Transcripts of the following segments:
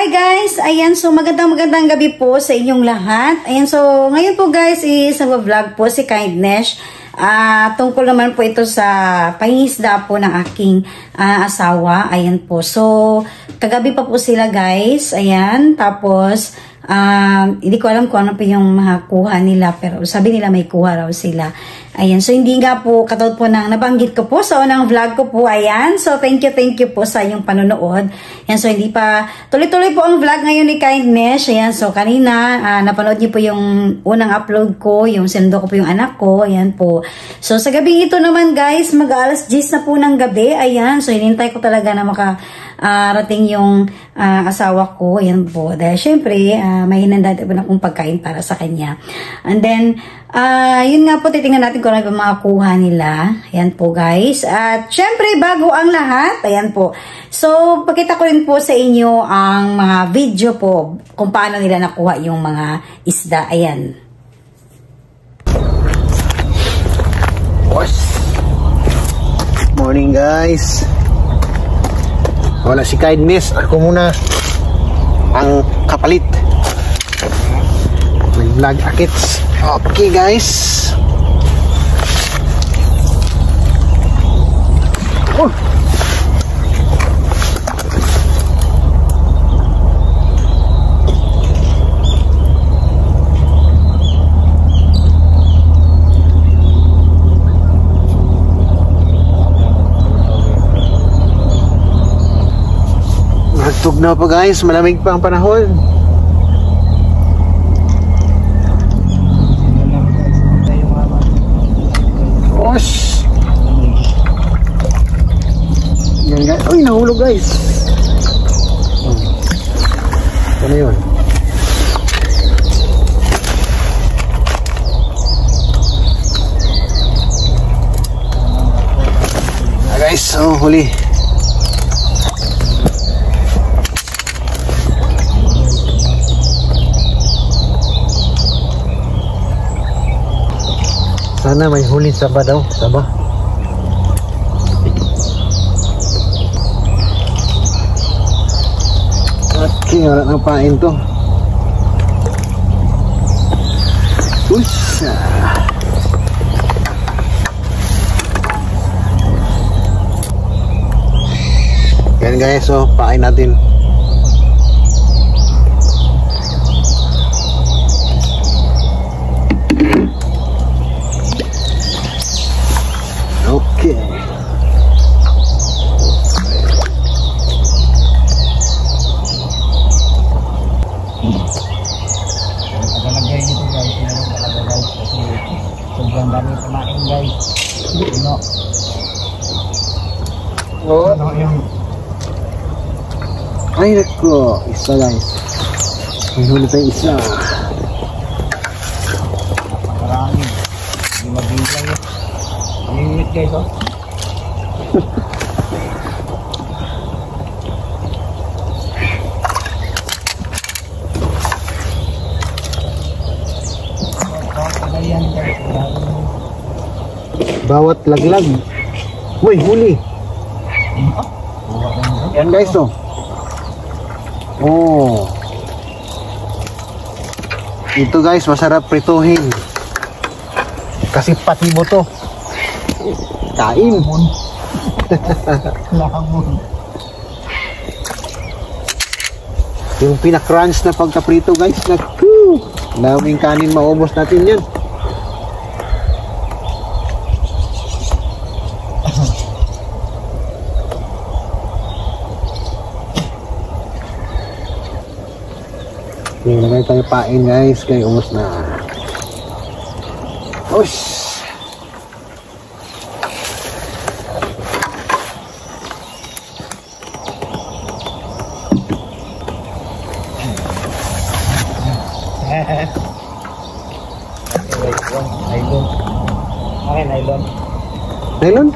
Hi guys! Ayan, so magandang gabi po sa inyong lahat. Ayan, so ngayon po guys is nag-vlog po si Kindness. Tungkol naman po ito sa pangingisda po ng aking asawa. Ayan po. So, kagabi pa po sila guys. Ayan, tapos hindi ko alam kung ano po yung makuha nila, pero sabi nila may kuha raw sila. Ayan, so hindi nga po katulad po ng nabanggit ko po sa unang vlog ko po. Ayan, so thank you po sa inyong panonood. Ayan, so hindi pa tuloy-tuloy po ang vlog ngayon ni Kindness. Ayan, so kanina napanood niyo po yung unang upload ko, yung sinundo ko po yung anak ko. Ayan po. So sa gabi ito naman guys, mag-alas 10 na po ng gabi. Ayan, so hinintay ko talaga na rating yung asawa ko. Ayan po. Dahil syempre, may hinanda po na akong pagkain para sa kanya. And then, yun nga po, titingnan natin kung ano yung makakuha nila. Ayan po guys. At syempre, bago ang lahat, ayan po. So, pakita ko rin po sa inyo ang mga video po kung paano nila nakuha yung mga isda. Ayan. Morning guys. Wala si Kindness. Ako muna ang kapalit. Vlog akits. Okay guys. Oh. Nagtug na pa guys. Malamig pa ang panahon. Osh! Yan guys. Uy, nahulog guys. Ano yun? Guys, so huli. Sana may huli saba daw, saba. Okay, wala nang pain to. Ush. Yan guys, so pain natin. Okay. Nakalagay nito guys, meron talaga guys kasi sobrang dami kumain guys. Ano? Oh. Ano yung Ay nako, isa guys. May huli tayong isa. napakarami. Hindi mabilang yun. Limit guys oh. Bawat laglag. Uy, huli. Yan guys oh. Oh. Ito guys, masarap prituhin. Kasi pati mo to. Kain. Yung pinaka-crunch na pagkaprito guys. Naku! Daming kanin, maubos natin yan. Okay, lagay tayo pain guys. Kaya ubos na. Osh! Nylon. Okay, nylon. Nylon?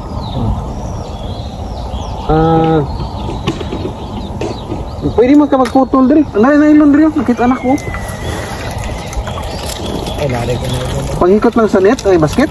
Pwede mo ka magputol diri. Nylon diri. Nakita anak ko. Ay, lari ko nylon. Pangikot lang sa net ay basket.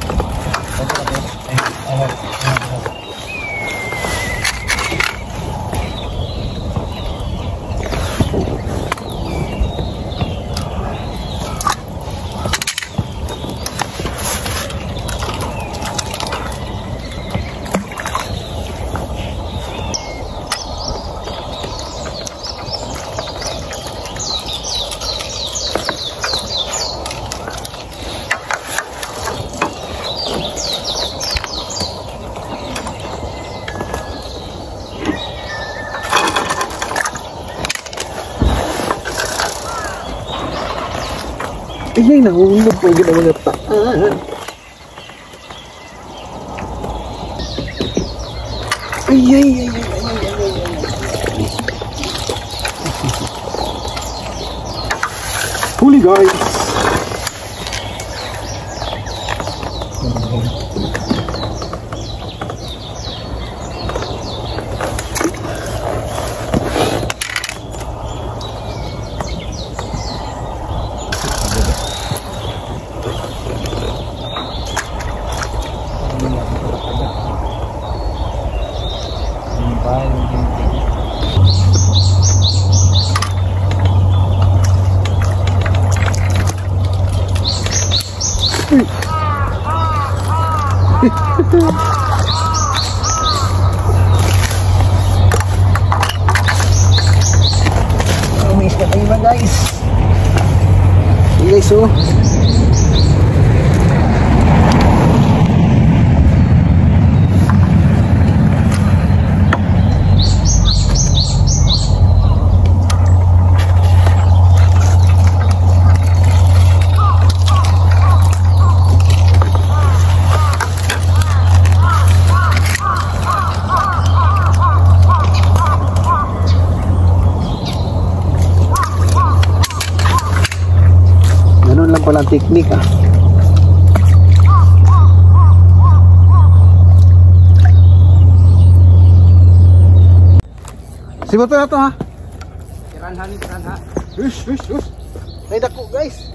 Ay, nahulog po yung mga taan. Ay. Huli guys. Umis ka tayo ba guys? Guys oh. Lang pala ang teknik ah. Simuto na to ha. Iranha. Ush. Ay dako guys.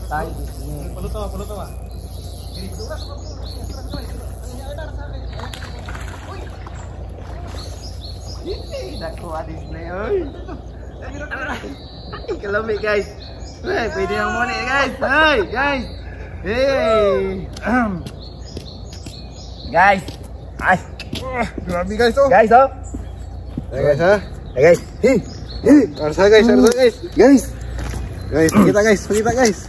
Tayo di sini. Pulo to ah. Ini dako adis na oy. Kalami guys. Hey, pwede nang muna guys. Hey guys. Hey. Guys. Ay. Grabe guys oh. Guys oh. Hey guys ha. Hey guys. Arsa guys. Guys, pakita guys.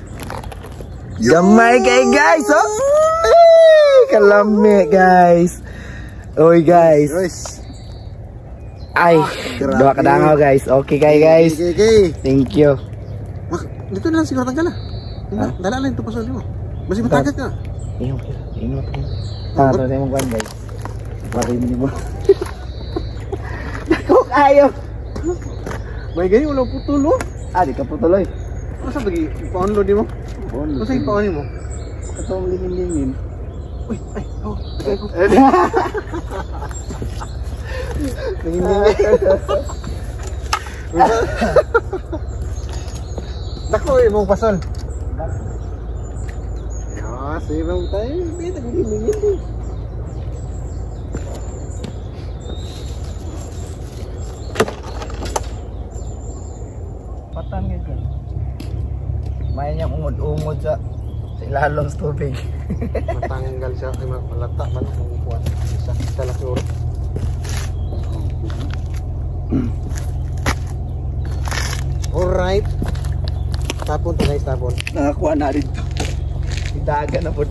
Gamay kay guys oh. Kalami guys. Oy guys. Ay, dua kadangaw guys. Okay kay guys. Okay. Thank you. Dito na lang siguro tanggal ah. Dala lang ito pasal mo. Masih matagat ka. Ingat. Tato na yung kwan guys. Barin mo. Dako kayo. May gani wala putulo. Di ka putuloy. Masa bagi pa-unload mo? Masa ipa-on mo? Katong lingin-lingin. Uy, ay, oh, okay. Dako mong pasol. Ya, sibang tayo. Bita lingin-lingin. Patang gitu. May niyang ungod-ungod sa ilalong sa tubig. Matanggal siya ay malata man ang kuwan sa lasuro. Alright. Tapon to guys, tapon. Nakakuha na dito. Idaga na po.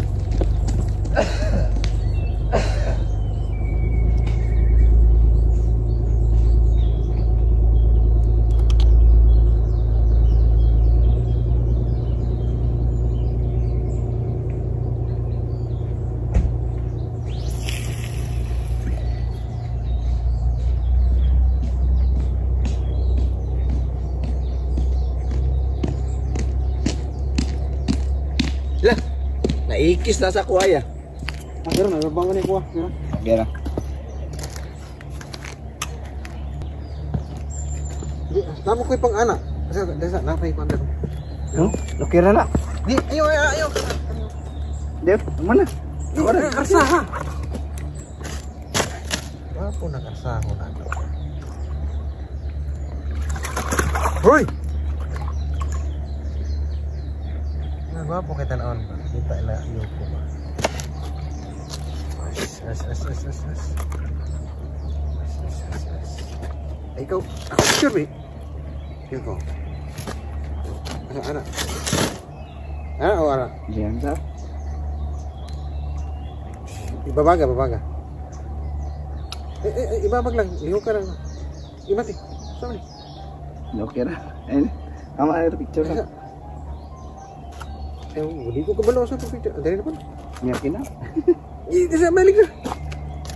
Lah, naikis na sa kuwaya. Pero nabangon ni kuha. Gera. Namo ko pang ana. Kasi desa na pa ipanda ko. Lukira na. Di, ayo. Dev, mana? Ora karsa ha. Apa nak karsa ko na. Hoy! Nagwapo kita naon ba? Kita na yung ko ba? As. Ay, ikaw, ako picture ba? Ikaw ko. Ana. Ana o ana? Diyan sa. Ibabaga. Ibabag lang. Iho ka lang. Imati. Saan ni? Okay ra. Ayun. Ama ay picture ka. Hindi ko kabalo sa picture. Dali na po. Yakin na. Hindi sa balik na.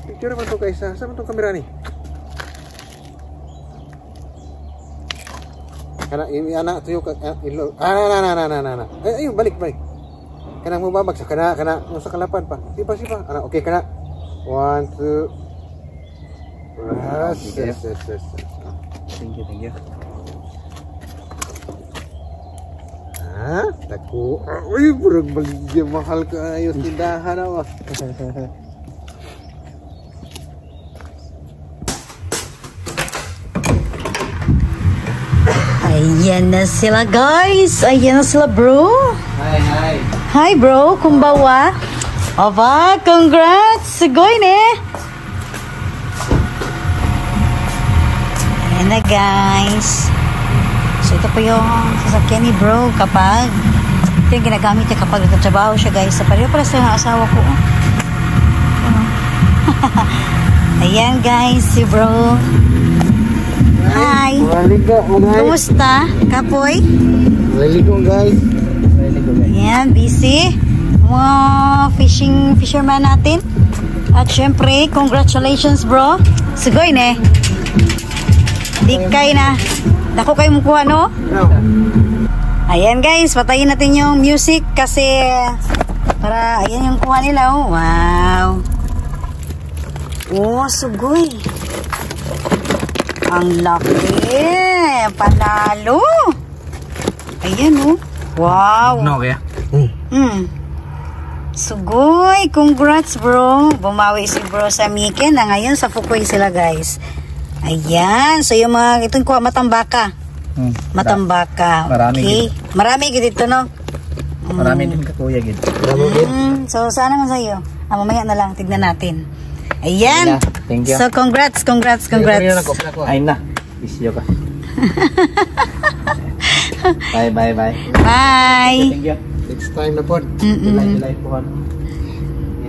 Picture naman ito kaysa. Saan itong kamera ni? Kana, anak tuyo ka. Ayun, balik. Kana mo babag sa kana. Sa kalapan pa. Sipa. Ana, okay, kana. 1, 2. Yes. Thank you. Ha? Taku. Uy, burang baligya. Mahal ka ayos. Tindahan ako. Ayan na sila guys. Ayan na sila bro. Hi. Hi bro, kumbawa. Aba, congrats. Sugoy ne. Ayan na guys. So ito po yung sasakyan ni bro kapag ito yung ginagamit niya kapag nagtatrabaho siya guys. Sa pareho pala sa asawa ko. Ayan guys, si bro. Hi. Maligo mo guys. Kumusta? Kapoy? Maligo guys. Ayan, busy. Mga fisherman natin. At syempre, congratulations bro. Sugoy ne. Dikay na. Dako kayo mukuha no? No. Ayan guys, patayin natin yung music kasi para ayan yung kuha nila. Oh. Wow. Oh, sugoy. Ang laki. Panalo. Ayan oh. Wow. No, kaya? Sugoy. Congrats bro. Bumawi si bro sa Miken na ngayon sa Fukuoka sila guys. Ayan. So yung mga itong kuha matambaka. Matambaka. Marami okay. Marami dito no? Marami din ka kuya gid. So sana naman sa'yo. Mamaya na lang. Tignan natin. Ayan. Thank you. So congrats. Ay na. Bisyo ka. Bye. Bye. Thank you. Next time na po. Delay po.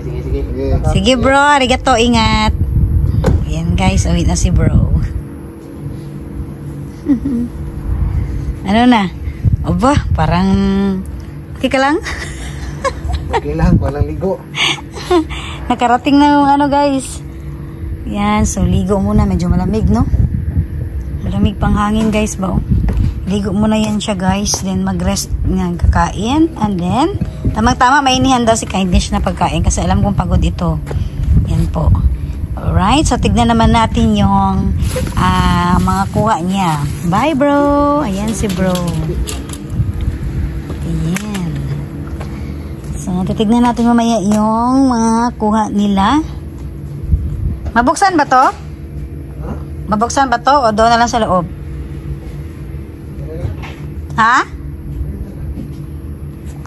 Sige. Sige bro. Arigato. Ingat. Ayan guys. Uwi na si bro. Ano na? Oba. Parang okay ka lang? Okay lang. Walang ligo. Nakarating na yung ano guys. Yan, so ligo muna. Medyo malamig no? Malamig pang hangin guys ba? Ligo muna yan siya guys. Then mag-rest nga kakain. And then, tamang-tama may inihanda si Kindness na pagkain kasi alam kong pagod ito. Yan po. Alright, so tignan naman natin yung mga kuha niya. Bye bro! Ayan si bro. Ayan. So, titignan natin mamaya yung mga kuha nila. Mabuksan ba to? Mabuksan ba to? O doon na lang sa loob? Ha?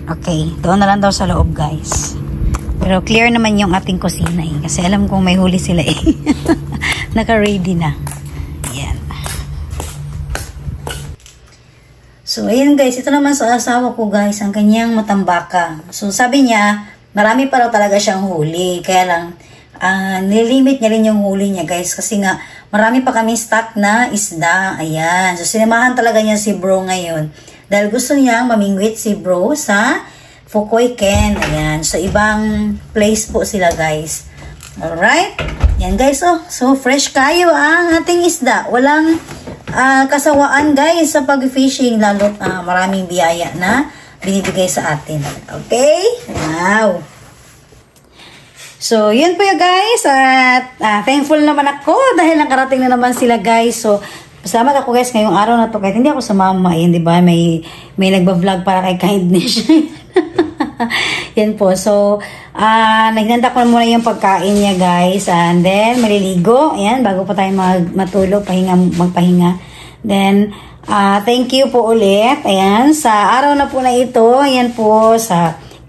Okay, doon na lang daw sa loob guys. Pero clear naman yung ating kusina eh. Kasi alam kong may huli sila eh. Naka-ready na. Ayan. So, ayan guys. Ito naman sa asawa ko guys. Ang kanyang matambaka. So, sabi niya, marami pa raw talaga siyang huli. Kaya lang, nilimit niya rin yung huli niya guys. Kasi nga, marami pa kami stock na isda. Ayan. So, sinamahan talaga niya si bro ngayon. Dahil gusto niya mamingwit si bro sa Fukuoka. Ayan. So, ibang place po sila guys. Alright. Yan guys. Oh. So, fresh kayo ang ating isda. Walang kasawaan guys sa pag-fishing. Lalo't maraming biyaya na binibigay sa atin. Okay? Wow. So, yun po yun guys. At thankful naman ako dahil nakarating na naman sila guys. So, salamat ako guys ngayong araw na to. Kahit hindi ako sumama. Yan, diba? May nagba-vlog para kay Kindness. Yan po. So, naghanda ko muna yung pagkain niya guys. And then, maliligo. Ayan, bago pa tayo matulog, magpahinga. Then, Thank you po ulit. Ayan, sa araw na po na ito, ayan po,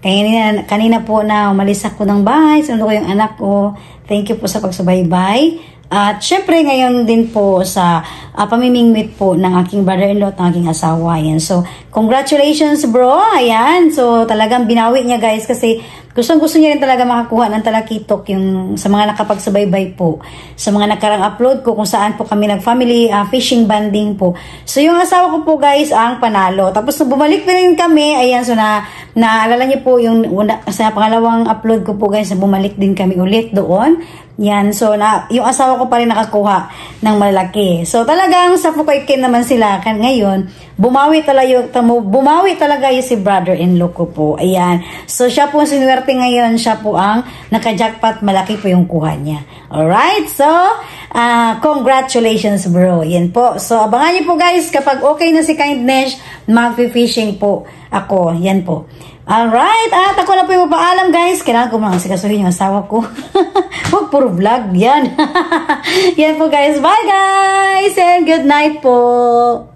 kanina po na umalis ako ng bahay, sundo ko yung anak ko. Thank you po sa pagsubaybay. At syempre ngayon din po sa pamimingwit po ng aking brother-in-law at ng aking asawa. Ayan. So, congratulations bro. Ayan. So, talagang binawi niya guys kasi gustong-gusto niya rin talaga makakuha ng talakitok yung sa mga nakapagsubaybay po. Sa mga nakarang upload ko kung saan po kami nag-family fishing banding po. So, yung asawa ko po guys ang panalo. Tapos, bumalik na rin kami. Ayan. So, naalala niyo po yung sa pangalawang upload ko po guys na bumalik din kami ulit doon. Yan. So, yung asawa ko pa rin nakakuha ng malaki. So, talagang sa Pukaykin naman sila. Ngayon, bumawi talaga yung si brother-in-law ko po. Ayan. So, siya po sinuwerte ngayon. Siya po ang naka-jackpot. Malaki po yung kuha niya. Alright? So, congratulations bro. Yan po. So, abangan niyo po guys. Kapag okay na si Kindness, mag-fishing po ako. Yan po. Alright, at ako na po yung mapaalam guys. Kailangan ko mga sikasuhin yung asawa ko. Huwag puro vlog yan. Yan po guys. Bye guys and good night po.